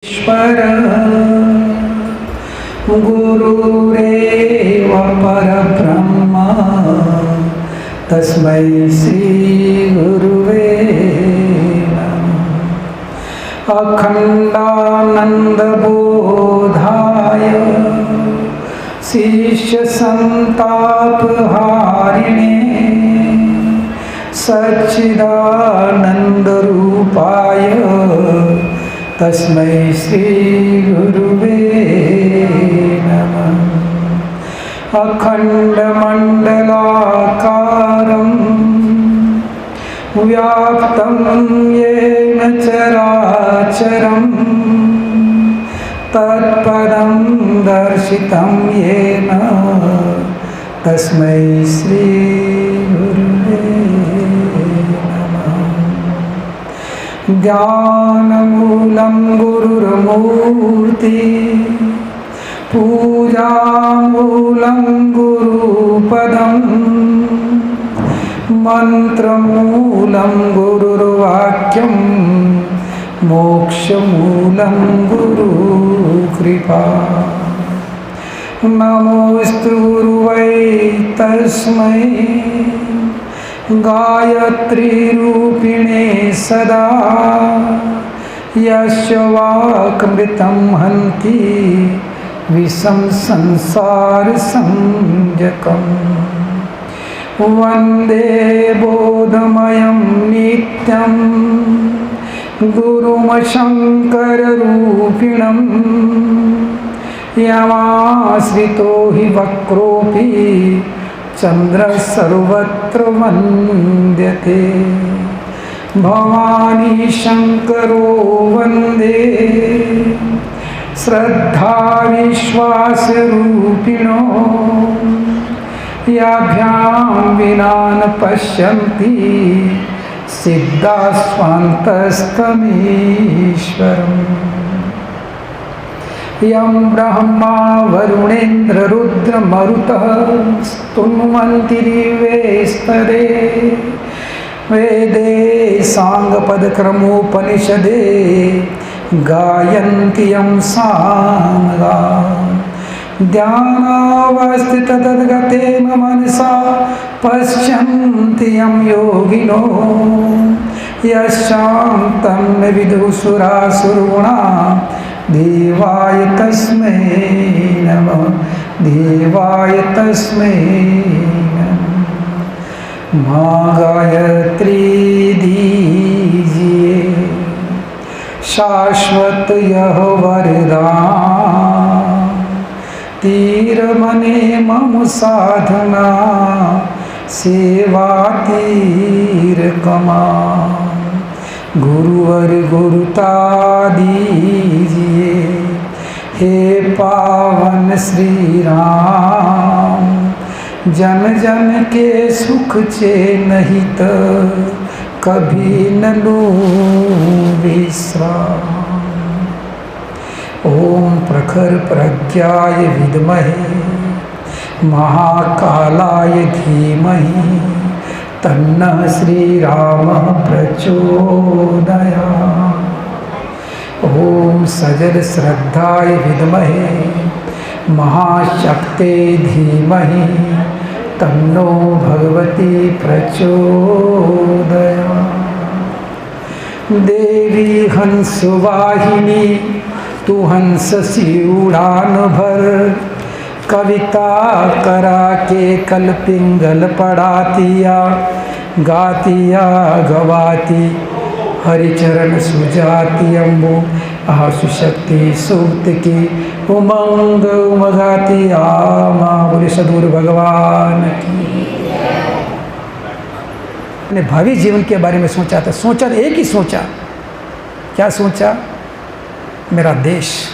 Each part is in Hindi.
ईश्वर गुरुरेव परब्रह्म तस्मै श्री गुरुवे नमः। अखंडानंदबोधाय शिष्य संतापहारिणे सच्चिदानंदरूपाय तस्मै श्री गुरुवे नमः। अखंडमंडलाकारं व्याप्तं येन चराचरं तत्पदं दर्शितं येन तस्मै श्री गुरुवे नमः। ज्ञानमूलं गुरुर्मूर्ति पूजामूलं गुरुपदं मन्त्रमूलं गुरुर्वाक्यं मोक्षमूलं गुरुकृपा। नमोऽस्तु गुरुवै तस्मै गायत्री रूपिणे सदा यस्य वाक्मृतं हन्ति विषं संसार संजकम्। वन्दे बोधमयं नित्यं गुरुं शङ्कररूपिणं यमाश्रितो हि वक्रोऽपि चन्द्रः सर्वत्र वन्द्यते। भवानी शंकरो वन्दे श्रद्धा विश्वासरूपिणो याभ्यां विना न पश्यन्ति सिद्धाः स्वान्तस्तमीश्वरम्। यं ब्रह्मा वरुणेन्द्र रुद्र मरुतः स्तुन्वन्ति दिव्यैस्तदे वेदे साङ्गपदक्रमोपनिषदे गायन्ति यं सामगान्। ध्यानावस्थिततद्गतेन मनसा पश्यन्ति यं योगिनो यशान्तं न विदुषुरासुरुणा देवाय तस्मै नमः। देवाय तस्मै नमः। माँ गायत्री दीजिए शाश्वत यह वरदान तीर मने मम साधना सेवा तीर कमान। गुरुवर गुरुता दीजिए हे पावन श्री राम। जन जन के सुख चैन हित कभी न लूं विश्राम। ओम प्रखर प्रज्ञाय विद्महे महाकालाय धीमहि तन्नः श्रीरामः प्रचोदयात्। ओम सजल श्रद्धाय विद्महे महाशक्ते धीमहि तन्नो भगवती प्रचोदयात्। देवी हंसवाहिनी तू हंस सी उड़ान भर कविता करा के कल पिंगल पढ़ातिया गातिया गवाती हरिचरण सुजाति अम्बु आशु शक्ति सूक्त की उमंग उमगाती आमा बोले सदगुर भगवान की। अपने भावी जीवन के बारे में सोचा था। सोचा एक ही सोचा, क्या सोचा? मेरा देश,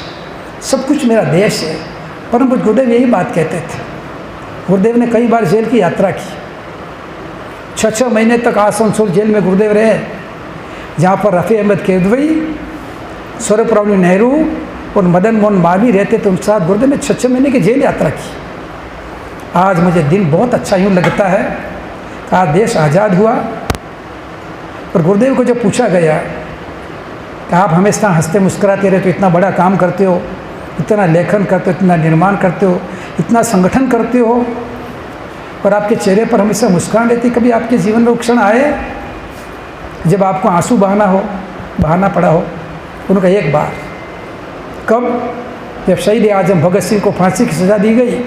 सब कुछ मेरा देश है। परम पूज्य गुरुदेव यही बात कहते थे। गुरुदेव ने कई बार जेल की यात्रा की। 6 महीने तक आसनसोल जेल में गुरुदेव रहे, जहाँ पर रफ़ी अहमद किदवई, सर्वपल्ली नेहरू और मदन मोहन मालवीय रहते थे। उनके साथ गुरुदेव ने 6 महीने की जेल यात्रा की। आज मुझे दिन बहुत अच्छा यूँ लगता है कि आज देश आज़ाद हुआ। और गुरुदेव को जब पूछा गया कि आप हमेशा हंसते मुस्कुराते रहते हो, इतना बड़ा काम करते हो, इतना लेखन करते हो, इतना निर्माण करते हो, इतना संगठन करते हो, और आपके चेहरे पर हमेशा मुस्कान रहती। कभी आपके जीवन में वो क्षण आए जब आपको आंसू बहाना पड़ा हो? उनका एक बार। कब? जब शहीद आजम भगत सिंह को फांसी की सज़ा दी गई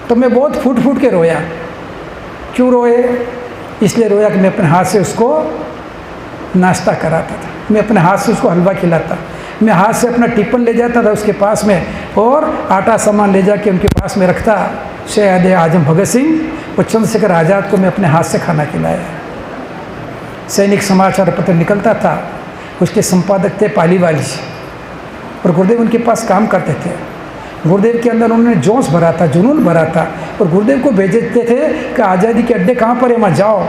तो मैं बहुत फूट फूट के रोया। क्यों रोए? इसलिए रोया कि मैं अपने हाथ से उसको नाश्ता कराता था, मैं अपने हाथ से उसको हलवा खिलाता, मैं हाथ से अपना टिफ़िन ले जाता था उसके पास में, और आटा सामान ले जाके उनके पास में रखता। शहीद आजम भगत सिंह और चंद्रशेखर आज़ाद को मैं अपने हाथ से खाना खिलाया। सैनिक समाचार पत्र निकलता था, उसके संपादक थे पालीवाली, और गुरुदेव उनके पास काम करते थे। गुरुदेव के अंदर उन्होंने जोश भरा था, जुनून भरा था, और गुरुदेव को भेजते थे कि आज़ादी के अड्डे कहाँ पर है, वहाँ जाओ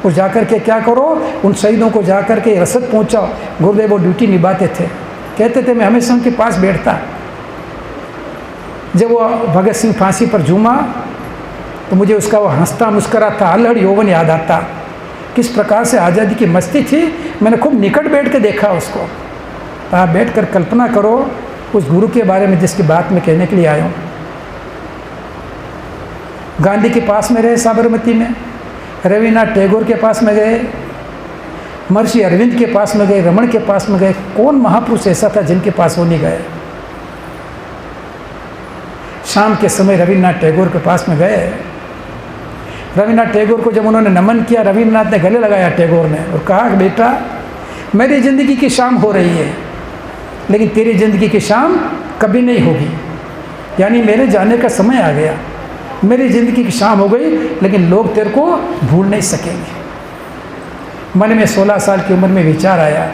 और जाकर के क्या करो, उन शहीदों को जाकर के रसद पहुँचाओ। गुरुदेव वो ड्यूटी निभाते थे। कहते थे मैं हमेशा उनके पास बैठता। जब वो भगत सिंह फांसी पर झूमा तो मुझे उसका वो हंसता मुस्कराता अल्हड़ यौवन याद आता। किस प्रकार से आज़ादी की मस्ती थी, मैंने खूब निकट बैठ के देखा उसको। आप बैठ कर कल्पना करो उस गुरु के बारे में जिसकी बात मैं कहने के लिए आया हूँ। गांधी के पास में रहे साबरमती में, रविन्द्रनाथ टैगोर के पास में गए, महर्षि अरविंद के पास में गए, रमन के पास में गए। कौन महापुरुष ऐसा था जिनके पास वो नहीं गए? शाम के समय रविन्द्रनाथ टैगोर के पास में गए। रविन्द्रनाथ टैगोर को जब उन्होंने नमन किया, रविन्द्रनाथ ने गले लगाया टैगोर ने और कहा कि बेटा मेरी ज़िंदगी की शाम हो रही है, लेकिन तेरी ज़िंदगी की शाम कभी नहीं होगी। यानी मेरे जाने का समय आ गया, मेरी ज़िंदगी की शाम हो गई, लेकिन लोग तेरे को भूल नहीं सकेंगे। मन में 16 साल की उम्र में विचार आया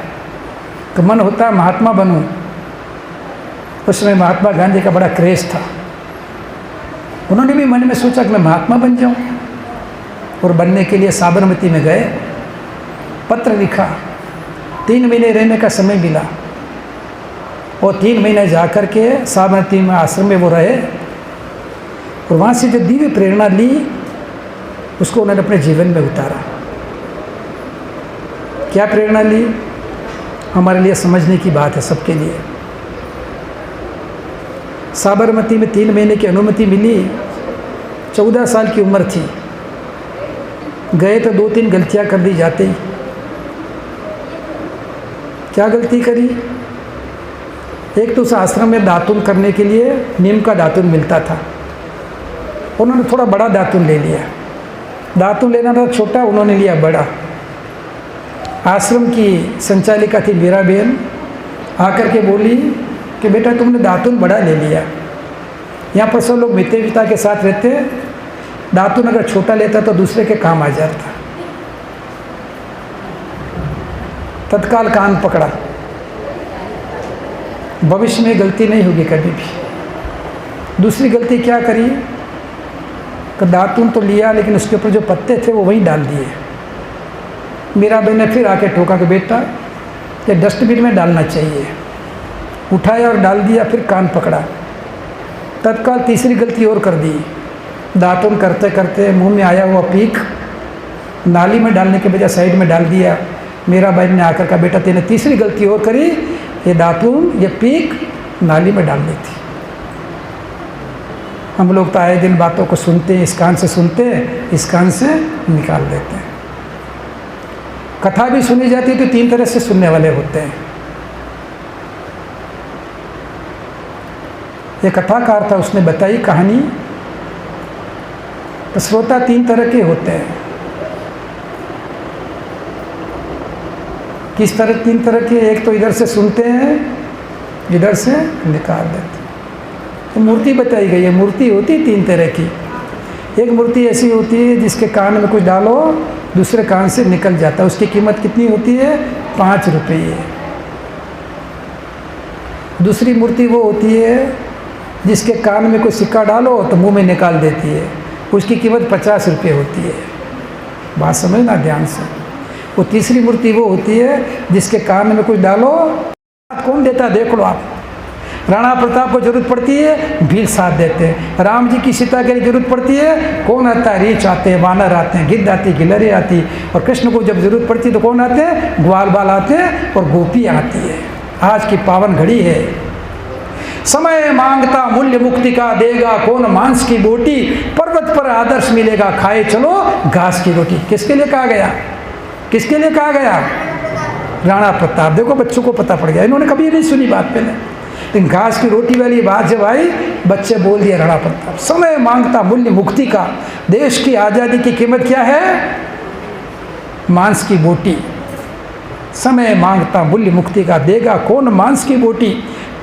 कि मन होता महात्मा बनूं। उस समय महात्मा गांधी का बड़ा क्रेज़ था। उन्होंने भी मन में सोचा कि मैं महात्मा बन जाऊं, और बनने के लिए साबरमती में गए, पत्र लिखा, 3 महीने रहने का समय मिला, और 3 महीने जाकर के साबरमती में आश्रम में वो रहे, और वहाँ से जो दिव्य प्रेरणा ली उसको उन्होंने अपने जीवन में उतारा। क्या प्रेरणा ली? हमारे लिए समझने की बात है, सबके लिए। साबरमती में 3 महीने की अनुमति मिली, 14 साल की उम्र थी। गए तो 2-3 गलतियां कर दी जाते ही। क्या गलती करी? एक तो उस आश्रम में दातुन करने के लिए नीम का दातुन मिलता था, उन्होंने थोड़ा बड़ा दातुन ले लिया। दातुन लेना था छोटा, उन्होंने लिया बड़ा। आश्रम की संचालिका थी मीरा बहन, आकर के बोली कि बेटा तुमने दातुन बड़ा ले लिया, यहाँ पर सब लोग मित्र पिता के साथ रहते, दातुन अगर छोटा लेता तो दूसरे के काम आ जाता। तत्काल कान पकड़ा, भविष्य में गलती नहीं होगी कभी भी। दूसरी गलती क्या करी कि दातुन तो लिया, लेकिन उसके ऊपर जो पत्ते थे वो वहीं डाल दिए। मीरा बहन ने फिर आके टोका कि बेटा ये डस्टबिन में डालना चाहिए। उठाया और डाल दिया, फिर कान पकड़ा। तत्काल तीसरी गलती और कर दी, दातुन करते करते मुंह में आया हुआ पीक नाली में डालने के बजाय साइड में डाल दिया। मेरा बहन ने आकर कहा बेटा तेने तीसरी गलती और करी, ये दातुन ये पीक नाली में डालनी थी। हम लोग तो आए दिन बातों को सुनते हैं, इस कान से सुनते हैं, इस कान से निकाल देते हैं। कथा भी सुनी जाती है तो 3 तरह से सुनने वाले होते हैं। ये कथाकार था, उसने बताई कहानी। तो श्रोता 3 तरह के होते हैं। किस तरह? 3 तरह के। एक तो इधर से सुनते हैं, इधर से निकाल देते हैं। तो मूर्ति बताई गई है। मूर्ति होती है 3 तरह की। एक मूर्ति ऐसी होती है जिसके कान में कुछ डालो दूसरे कान से निकल जाता है। उसकी कीमत कितनी होती है? 5 रुपये। दूसरी मूर्ति वो होती है जिसके कान में कोई सिक्का डालो तो मुंह में निकाल देती है, उसकी कीमत 50 रुपये होती है। बात समझना ध्यान से। वो तीसरी मूर्ति वो होती है जिसके कान में कुछ डालो, कौन देता है देख लो आप। राणा प्रताप को जरूरत पड़ती है, भील साथ देते हैं। राम जी की सीता के लिए जरूरत पड़ती है, कौन आता है? रीछ आते हैं, वानर आते हैं, गिद्ध आती, गिलहरी आती। और कृष्ण को जब जरूरत पड़ती है तो कौन आते हैं? ग्वाल बाल आते हैं और गोपी आती है। आज की पावन घड़ी है। समय मांगता मूल्य मुक्ति का, देगा कौन मांस की बोटी, पर्वत पर आदर्श मिलेगा, खाए चलो घास की रोटी। किसके लिए कहा गया? किसके लिए कहा गया? राणा प्रताप। देखो बच्चों को पता पड़ गया, इन्होंने कभी नहीं सुनी बात पहले, लेकिन घास की रोटी वाली बात जब आई बच्चे बोल दिए राणा प्रताप। समय मांगता मूल्य मुक्ति का, देश की आज़ादी की कीमत क्या है? मांस की बोटी। समय मांगता मूल्य मुक्ति का, देगा कौन मांस की बोटी,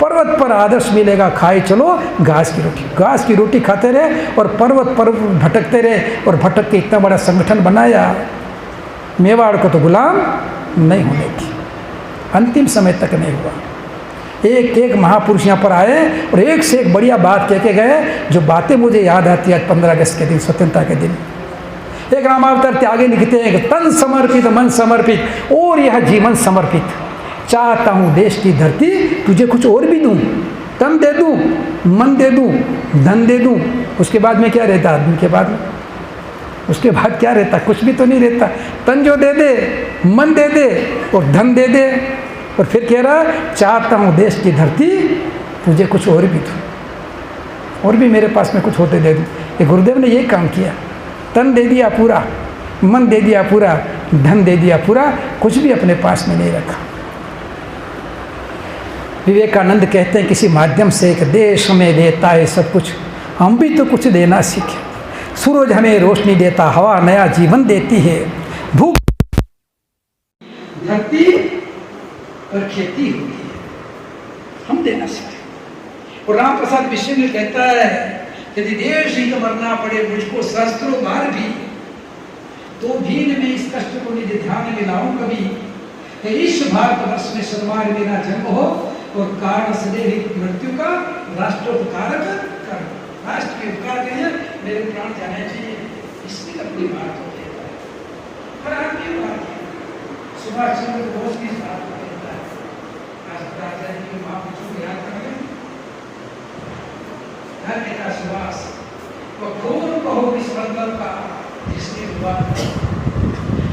पर्वत पर आदर्श मिलेगा, खाए चलो घास की रोटी। घास की रोटी खाते रहे और पर्वत पर भटकते रहे, और भटक के इतना बड़ा संगठन बनाया। मेवाड़ को तो गुलाम नहीं होने की, अंतिम समय तक नहीं हुआ। एक एक महापुरुष यहाँ पर आए और एक से एक बढ़िया बात कह के गए, जो बातें मुझे याद आती है आज 15 अगस्त के दिन, स्वतंत्रता के दिन। एक रामावतार त्यागे लिखते हैं कि तन समर्पित मन समर्पित और यह जीवन समर्पित, चाहता हूँ देश की धरती तुझे कुछ और भी दूँ, तन दे दूँ, मन दे दूँ, धन दे दूँ। उसके बाद में क्या रहता आदमी के बाद में? उसके बाद क्या रहता? कुछ भी तो नहीं रहता। तन जो दे दे, मन दे दे और धन दे दे, और फिर कह रहा चाहता हूँ देश की धरती तुझे कुछ और भी दूँ, और भी मेरे पास में कुछ होते दे दूँ। ये गुरुदेव ने ये काम किया, तन दे दिया पूरा, मन दे दिया पूरा, धन दे दिया पूरा, कुछ भी अपने पास में नहीं रखा। विवेकानंद कहते हैं किसी माध्यम से एक देश हमें देता है सब कुछ, हम भी तो कुछ देना सीखें। सूरज हमें रोशनी देता, हवा नया जीवन देती है, भूख धरती और खेती होती है, हम देना सीखें। और राम प्रसाद बिस्मिल कहता है यदि देश ही तो मरना पड़े मुझको सहस्त्रों बार भी, तो भी मैं इस कष्ट को निज ध्यान में लाऊं कभी। इस भारतवर्ष में सन्मान मेरा जन्म हो और कारण सदैव मृत्यु का राष्ट्रोपकारक कर। राष्ट्र के उपकार के लिए मेरे प्राण जाने चाहिए, इसकी अपनी बात होती है। हर आदमी बात है। सुभाष चंद्र बोस की बात कहता है, आज की महापुरुषों को याद करें। हर नेता सुभाष वो कौन कहो किस मतलब का जिसने हुआ,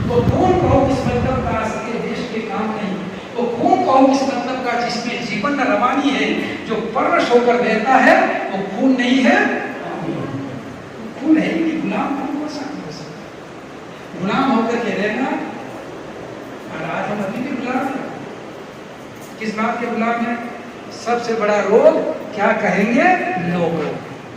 वो कौन कहो किस मतलब का सके देश के काम नहीं, वो कौन कहो किस मतलब का जिसमें जीवन रवानी है, जो परवश होकर रहता है वो खून नहीं है। खून है कि गुलाम कौन हो सकता? गुलाम होकर के रहना, और आज हम अभी भी गुलाम हैं। किस बात के गुलाम हैं? सबसे बड़ा रोग क्या कहेंगे लोग।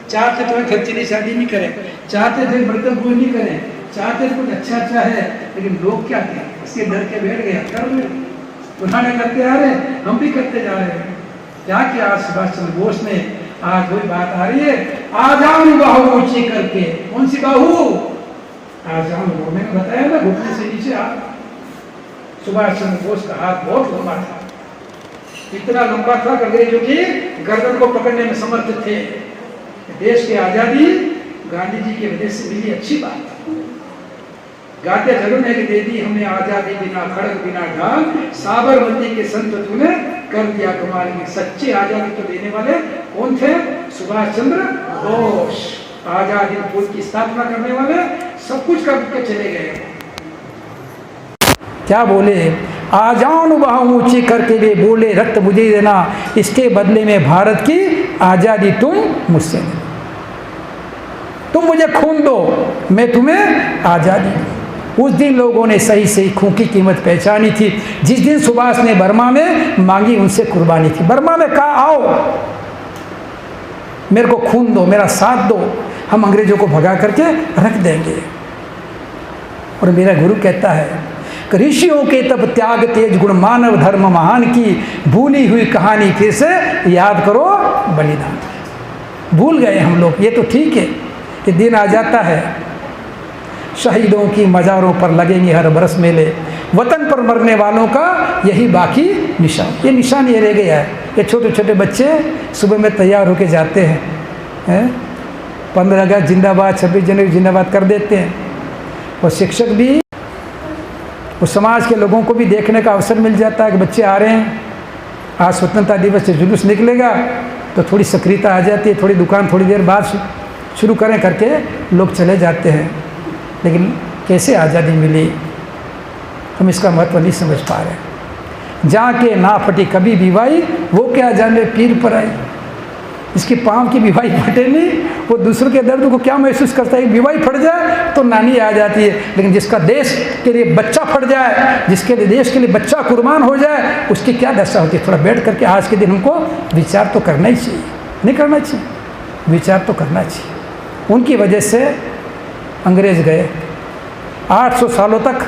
चाहते तो घर चली शादी नहीं करें, चाहते थे बर्तन पूरी नहीं करें, चाहते कुछ अच्छा है, लेकिन लोग क्या कहें इसके डर के बैठ गए। कर लो, पुराने करते आ रहे, हम भी करते जा रहे हैं। क्या किया आज सुभाष चंद्र बोस ने? आज वही बात आ रही है, आ जाओ बाहू ऊंची करके। कौन सी बाहू? आ जाओ, मैंने बताया ना घुटने से नीचे आ। सुभाष चंद्र बोस का हाथ बहुत लंबा था, इतना लंबा था कि अंग्रेजों की गर्दन को पकड़ने में समर्थ थे। देश की आजादी गांधी जी की वजह से मिली, अच्छी बात। गाते जरूर है कि दे दी हमें आजादी बिना खड़ग बिना ढाल, साबरमती के संत तूने कर दिया कमाल की। सच्ची आजादी तो देने वाले कौन थे? सुभाष चंद्र बोस। आजादी फौज की स्थापना करने वाले, सब कुछ करके चले गए। क्या बोले? आ जाओ बाहू ऊंची करके वे बोले, रक्त मुझे देना, इसके बदले में भारत की आजादी तुम मुझसे देना। तुम मुझे खून दो, मैं तुम्हें आजादी दूं। उस दिन लोगों ने सही सही खून की कीमत पहचानी थी, जिस दिन सुभाष ने बर्मा में मांगी उनसे कुर्बानी थी। बर्मा में कहा आओ मेरे को खून दो, मेरा साथ दो, हम अंग्रेजों को भगा करके रख देंगे। और मेरा गुरु कहता है ऋषियों के तब त्याग तेज गुण मानव धर्म महान की, भूली हुई कहानी फिर से याद करो बलिदान। भूल गए हम लोग, ये तो ठीक है कि दिन आ जाता है, शहीदों की मज़ारों पर लगेंगे हर बरस मेले, वतन पर मरने वालों का यही बाकी निशान। ये निशान ये रह गया है। ये छोटे छोटे बच्चे सुबह में तैयार होके जाते हैं, 15 अगस्त जिंदाबाद, 26 जनवरी जिंदाबाद कर देते हैं। और शिक्षक भी, उस समाज के लोगों को भी देखने का अवसर मिल जाता है कि बच्चे आ रहे हैं, आज स्वतंत्रता दिवस से जुलूस निकलेगा, तो थोड़ी सक्रियता आ जाती है। थोड़ी दुकान थोड़ी देर बाद शुरू करें करके लोग चले जाते हैं। लेकिन कैसे आज़ादी मिली हम इसका महत्व नहीं समझ पा रहे। जाके ना फटी कभी विवाही, वो क्या जाने पीर पर आई। इसके पाँव की विवाही फटे नहीं, वो दूसरों के दर्द को क्या महसूस करता है। विवाही फट जाए तो नानी आ जाती है, लेकिन जिसका देश के लिए बच्चा फट जाए, जिसके लिए देश के लिए बच्चा कुर्बान हो जाए, उसकी क्या दशा होती है। थोड़ा बैठ करके आज के दिन हमको विचार तो करना ही चाहिए, नहीं करना चाहिए, विचार तो करना चाहिए। उनकी वजह से अंग्रेज गए। 800 सालों तक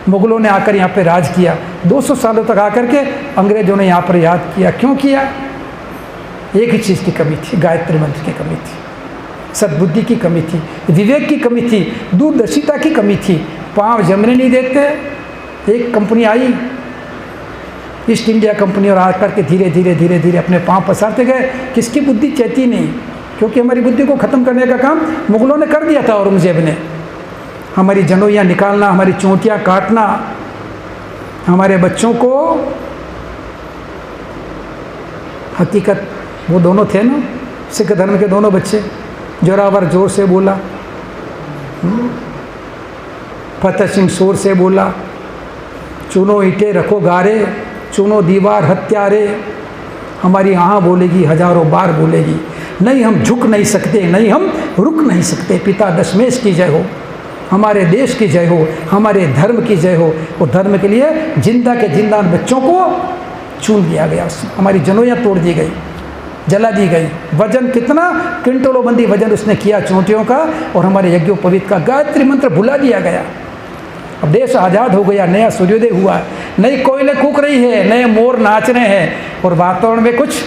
मुगलों ने आकर यहाँ पे राज किया। 200 सालों तक आकर के अंग्रेजों ने यहाँ पर याद किया। क्यों किया? एक ही चीज़ की कमी थी, गायत्री मंत्र की कमी थी, सद्बुद्धि की कमी थी, विवेक की कमी थी, दूरदर्शिता की कमी थी। पाँव जमने नहीं देते। एक कंपनी आई, ईस्ट इंडिया कंपनी, और आकर के धीरे धीरे धीरे धीरे अपने पाँव पसारते गए। किसकी बुद्धि चलती नहीं, क्योंकि हमारी बुद्धि को ख़त्म करने का काम मुगलों ने कर दिया था। औरंगजेब ने हमारी जनोइयाँ निकालना, हमारी चोटियाँ काटना, हमारे बच्चों को, हकीकत वो दोनों थे ना, सिख धर्म के दोनों बच्चे, जोरावर जोर से बोला, फतेह सिंह शोर से बोला, चुनो ईंटें रखो गारे, चुनो दीवार हत्यारे। हमारी आहाँ बोलेगी, हजारों बार बोलेगी, नहीं हम झुक नहीं सकते, नहीं हम रुक नहीं सकते। पिता दशमेश की जय हो, हमारे देश की जय हो, हमारे धर्म की जय हो। और धर्म के लिए जिंदा के जिंदा बच्चों को चून दिया गया, हमारी जनोइयाँ तोड़ दी गई, जला दी गई। वजन कितना, क्विंटलों बंदी वजन उसने किया चोटियों का, और हमारे यज्ञोपवीत का गायत्री मंत्र भुला दिया गया। अब देश आज़ाद हो गया, नया सूर्योदय हुआ, नई कोयलें कूक रही है, नए मोर नाच रहे हैं, और वातावरण में कुछ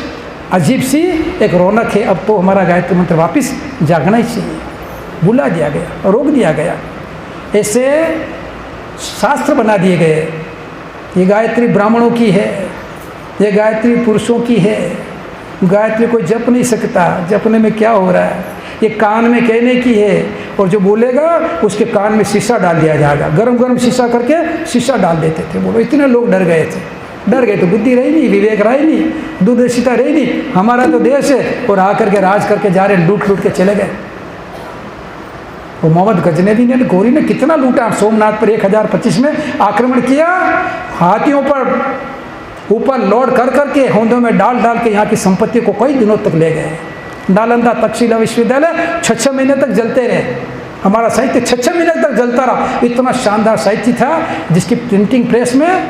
अजीब सी एक रौनक है। अब तो हमारा गायत्री मंत्र वापस जागना ही चाहिए। भुला दिया गया, रोक दिया गया, ऐसे शास्त्र बना दिए गए। ये गायत्री ब्राह्मणों की है, ये गायत्री पुरुषों की है, गायत्री कोई जप नहीं सकता। जपने में क्या हो रहा है, ये कान में कहने की है, और जो बोलेगा उसके कान में शीशा डाल दिया जाएगा। गरम गरम शीशा करके शीशा डाल देते थे। बोलो, इतने लोग डर गए थे। डर गए तो बुद्धि रही नहीं, विवेक रही नहीं, दूरदर्शिता रही नहीं। हमारा तो देश है, और आकर के राज करके जा रहे, लूट लूट के चले गए। वो मोहम्मद गजनवी ने, गौरी ने कितना लूटा। सोमनाथ पर 1025 में आक्रमण किया, हाथियों पर ऊपर लोड कर करके होंदों में डाल डाल के यहाँ की संपत्ति को कई दिनों तक ले गए। नालंदा तक्षशिला विश्वविद्यालय 6 महीने तक जलते रहे। हमारा साहित्य 6 महीने तक जलता रहा। इतना शानदार साहित्य था जिसकी प्रिंटिंग प्रेस में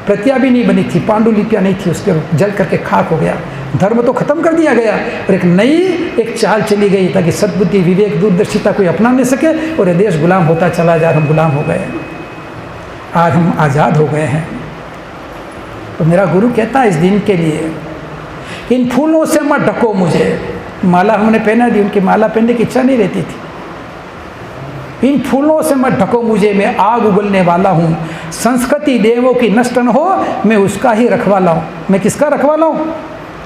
प्रतियां भी नहीं बनी थी, पांडुलिपियाँ नहीं थी, उसके जल करके खाक हो गया। धर्म तो खत्म कर दिया गया, और एक नई एक चाल चली गई ताकि सद्बुद्धि, विवेक, दूरदर्शिता कोई अपना नहीं सके, और ये देश गुलाम होता चला जा। हम गुलाम हो गए, आज हम आज़ाद हो गए हैं। तो मेरा गुरु कहता है इस दिन के लिए, इन फूलों से मत ढको मुझे। माला हमने पहना दी, उनकी माला पहनने की इच्छा नहीं रहती थी। इन फूलों से मत ढको मुझे, मैं आग उगलने वाला हूँ। संस्कृति देवों की नष्ट न हो, मैं उसका ही रखवाला हूँ। मैं किसका रखवाला हूँ?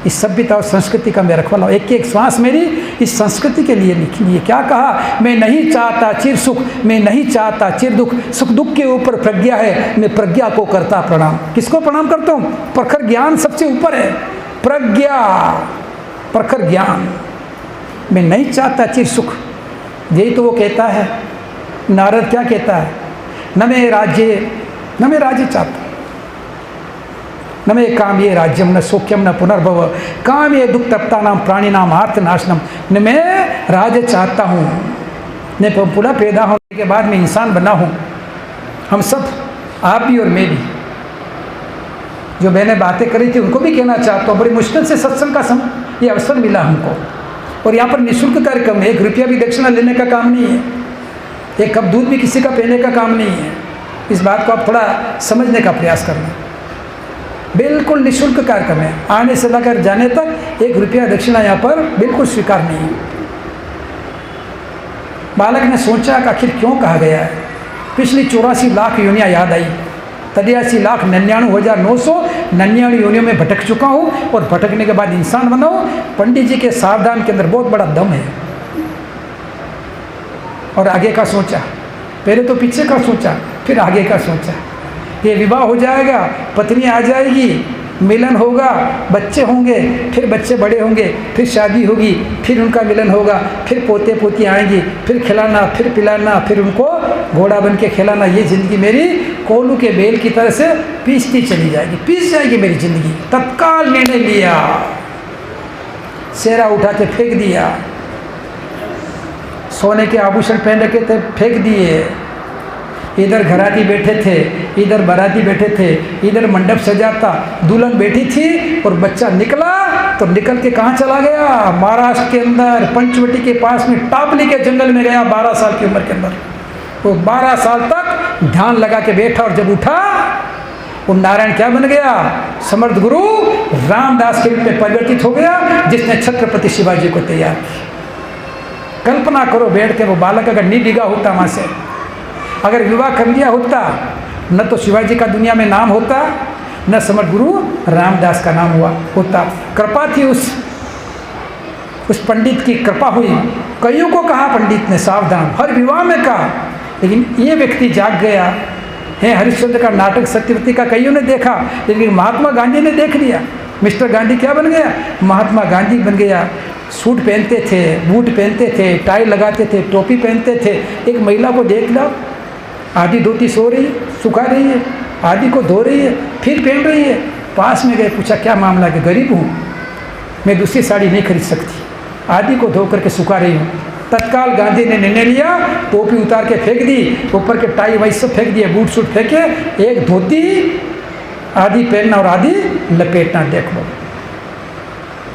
इस सभ्यता और संस्कृति का मैं रखवाला हूँ। एक एक श्वास मेरी इस संस्कृति के लिए लिखी है। क्या कहा? मैं नहीं चाहता चिर सुख, मैं नहीं चाहता चिर दुख, सुख दुख के ऊपर प्रज्ञा है, मैं प्रज्ञा को करता प्रणाम। किसको प्रणाम करता हूँ? प्रखर ज्ञान सबसे ऊपर है, प्रज्ञा, प्रखर ज्ञान। मैं नहीं चाहता चिर सुख, यही तो वो कहता है। नारद क्या कहता है? न मैं राज्य चाहता, न मे काम्ये राज्यम, न सौख्यम, न पुनर्भव, काम्ये दुख तप्ता नाम प्राणी नाम आर्थ नाशनम। न मैं राज्य चाहता हूँ, न पुनः पैदा होने के बाद मैं इंसान बना हूँ। हम सब, आप भी और मैं भी, जो मैंने बातें करी थी उनको भी कहना चाहता हूँ। बड़ी मुश्किल से सत्संग का ये अवसर मिला हमको, और यहाँ पर निःशुल्क कार्यक्रम है। 1 रुपया भी दक्षिणा लेने का काम नहीं है, एक कप दूध भी किसी का पीने का काम नहीं है। इस बात को आप थोड़ा समझने का प्रयास करना। बिल्कुल निःशुल्क कार्यक्रम है, आने से लेकर जाने तक 1 रुपया दक्षिणा यहाँ पर बिल्कुल स्वीकार नहीं है। बालक ने सोचा कि आखिर क्यों कहा गया है। पिछली 84 लाख योनियाँ याद आई, 83,99,999 योनियों में भटक चुका हूँ, और भटकने के बाद इंसान बना हूँ। पंडित जी के सावधान के अंदर बहुत बड़ा दम है। और आगे का सोचा, पहले तो पीछे का सोचा, फिर आगे का सोचा। ये विवाह हो जाएगा, पत्नी आ जाएगी, मिलन होगा, बच्चे होंगे, फिर बच्चे बड़े होंगे, फिर शादी होगी, फिर उनका मिलन होगा, फिर पोते पोती आएंगी, फिर खिलाना, फिर पिलाना, फिर उनको घोड़ा बन के खिलाना। ये ज़िंदगी मेरी कोलू के बेल की तरह से पीसती चली जाएगी, पीस जाएगी मेरी ज़िंदगी। तत्काल निर्णय लिया, सेहरा उठा के फेंक दिया, सोने के आभूषण पहन रखे थे फेंक दिए, इधर घराती बैठे थे, इधर बाराती बैठे थे, इधर मंडप सजा था, दुल्हन बैठी थी और बच्चा निकला तो निकल के कहाँ चला गया? महाराष्ट्र के अंदर पंचवटी के पास में टापली के जंगल में गया 12 साल की उम्र के अंदर। वो 12 साल तक ध्यान लगा के बैठा और जब उठा वो नारायण क्या बन गया? समर्थ गुरु रामदास के रूप में परिवर्तित हो गया, जिसने छत्रपति शिवाजी को तैयार किया। कल्पना करो बैठ के, वो बालक अगर नहीं डिगा होता वहाँ से, अगर विवाह कर लिया होता, न तो शिवाजी का दुनिया में नाम होता, न समर्थ गुरु रामदास का नाम हुआ होता। कृपा थी उस पंडित की कृपा हुई। कईयों को कहा पंडित ने सावधान, हर विवाह में कहा, लेकिन ये व्यक्ति जाग गया है। हरिश्चंद्र का नाटक सत्यवती का कईयों ने देखा, लेकिन महात्मा गांधी ने देख लिया। मिस्टर गांधी क्या बन गया? महात्मा गांधी बन गया। सूट पहनते थे, बूट पहनते थे, टाई लगाते थे, टोपी पहनते थे। एक महिला को देख लो, आधी धोती सो रही है, सुखा रही है, आधी को धो रही है, फिर पहन रही है। पास में गए, पूछा क्या मामला है? गरीब हूँ, मैं दूसरी साड़ी नहीं खरीद सकती, आधी को धो करके सुखा रही हूँ। तत्काल गांधी ने निर्णय लिया, टोपी उतार के फेंक दी, ऊपर के टाई वाई सब फेंक दिए, बूट सूट फेंके, एक धोती आधी पहनना और आधी लपेटना। देख लो,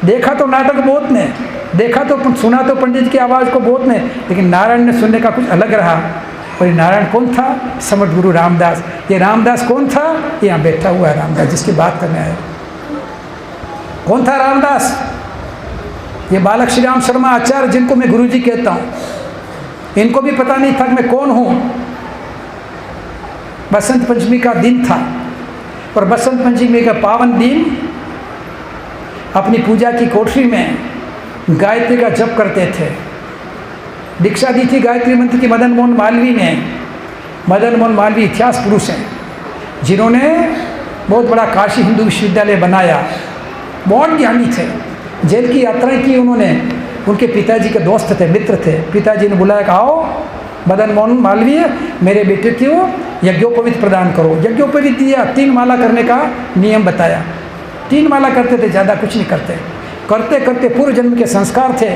देखा तो नाटक बहुत ने, देखा तो सुना तो पंडित की आवाज़ को बहुत ने, लेकिन नारायण ने सुनने का कुछ अलग रहा। और ये नारायण कौन था? समर्थ गुरु रामदास। ये रामदास कौन था? यहाँ बैठा हुआ है रामदास, जिसकी बात करने आया। कौन था रामदास? ये बालक श्री राम शर्मा आचार्य, जिनको मैं गुरुजी कहता हूँ, इनको भी पता नहीं था कि मैं कौन हूँ। बसंत पंचमी का दिन था और बसंत पंचमी का पावन दिन अपनी पूजा की कोठरी में गायत्री का जप करते थे। दीक्षा दी थी गायत्री मंत्र की मदन मोहन मालवीय ने। मदन मोहन मालवीय इतिहास पुरुष हैं, जिन्होंने बहुत बड़ा काशी हिंदू विश्वविद्यालय बनाया। बहुत ज्ञानी थे, जेल की यात्राएं की उन्होंने। उनके पिताजी के दोस्त थे, मित्र थे। पिताजी ने बुलाया कि आओ मदन मोहन मालवीय, मेरे बेटे को यज्ञोपवीत प्रदान करो। यज्ञोपवीत दिया, 3 माला करने का नियम बताया। 3 माला करते थे, ज़्यादा कुछ नहीं करते। करते करते पूर्व जन्म के संस्कार थे।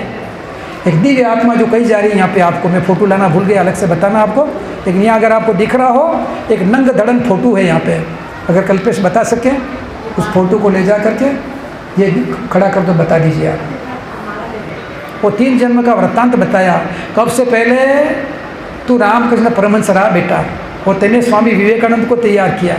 एक दिव्य आत्मा जो कही जा रही है यहाँ पे आपको, मैं फ़ोटो लाना भूल गया, अलग से बताना आपको, लेकिन यहाँ अगर आपको दिख रहा हो एक नंग धड़न फ़ोटो है यहाँ पे, अगर कल्पेश बता सकें उस फोटो को ले जा करके ये खड़ा कर दो, बता दीजिए आप। वो 3 जन्म का वृत्तांत बताया। कब से पहले तू रामकृष्ण परमहंस रहा बेटा, और तेने स्वामी विवेकानंद को तैयार किया।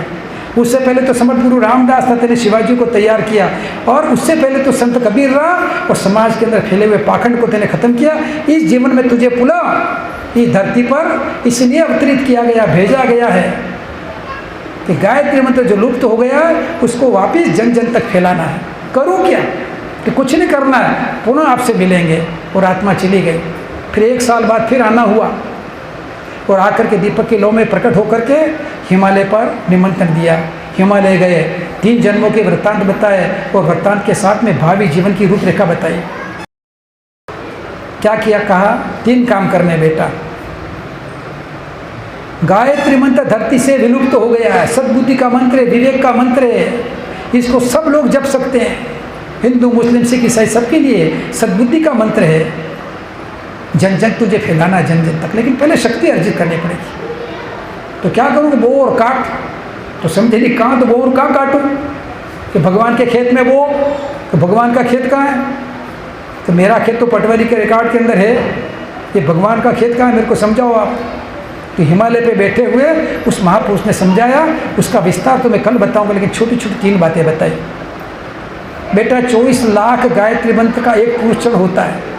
उससे पहले तो समर्थ गुरु रामदास था, तेने शिवाजी को तैयार किया। और उससे पहले तो संत कबीर रहा और समाज के अंदर फैले हुए पाखंड को तेने खत्म किया। इस जीवन में तुझे पुनः इस धरती पर इसलिए अवतरित किया गया, भेजा गया है कि गायत्री मंत्र जो लुप्त हो गया है उसको वापस जन जन तक फैलाना है। करूँ क्या? कि कुछ नहीं करना है, पुनः आपसे मिलेंगे। और आत्मा चली गई। फिर 1 साल बाद फिर आना हुआ और आकर के दीपक की लौ में प्रकट होकर के हिमालय पर निमंत्रण दिया। हिमालय गए, 3 जन्मों के वृत्तांत बताए और वृत्तांत के साथ में भावी जीवन की रूपरेखा बताई। क्या किया? कहा 3 काम करने बेटा। गायत्री मंत्र धरती से विलुप्त हो गया है, सद्बुद्धि का मंत्र है, विवेक का मंत्र है, इसको सब लोग जप सकते हैं। हिंदू मुस्लिम सिख ईसाई सबके लिए सद्बुद्धि का मंत्र है। जन जन तुझे फैलाना है, जन जन तक, लेकिन पहले शक्ति अर्जित करनी पड़ेगी। तो क्या करूँ? बो और काट। तो समझे नहीं, कहाँ तो बो और कहाँ काटूँ? कि भगवान के खेत में बो, तो भगवान का खेत कहाँ है? तो मेरा खेत तो पटवारी के रिकॉर्ड के अंदर है, ये भगवान का खेत कहाँ है? मेरे को समझाओ आप। तो हिमालय पे बैठे हुए उस महापुरुष ने समझाया। उसका विस्तार तो मैं कल बताऊंगा, लेकिन छोटी छोटी 3 बातें बताई। बेटा 24 लाख गायत्री मंत्र का एक पुरुषण होता है।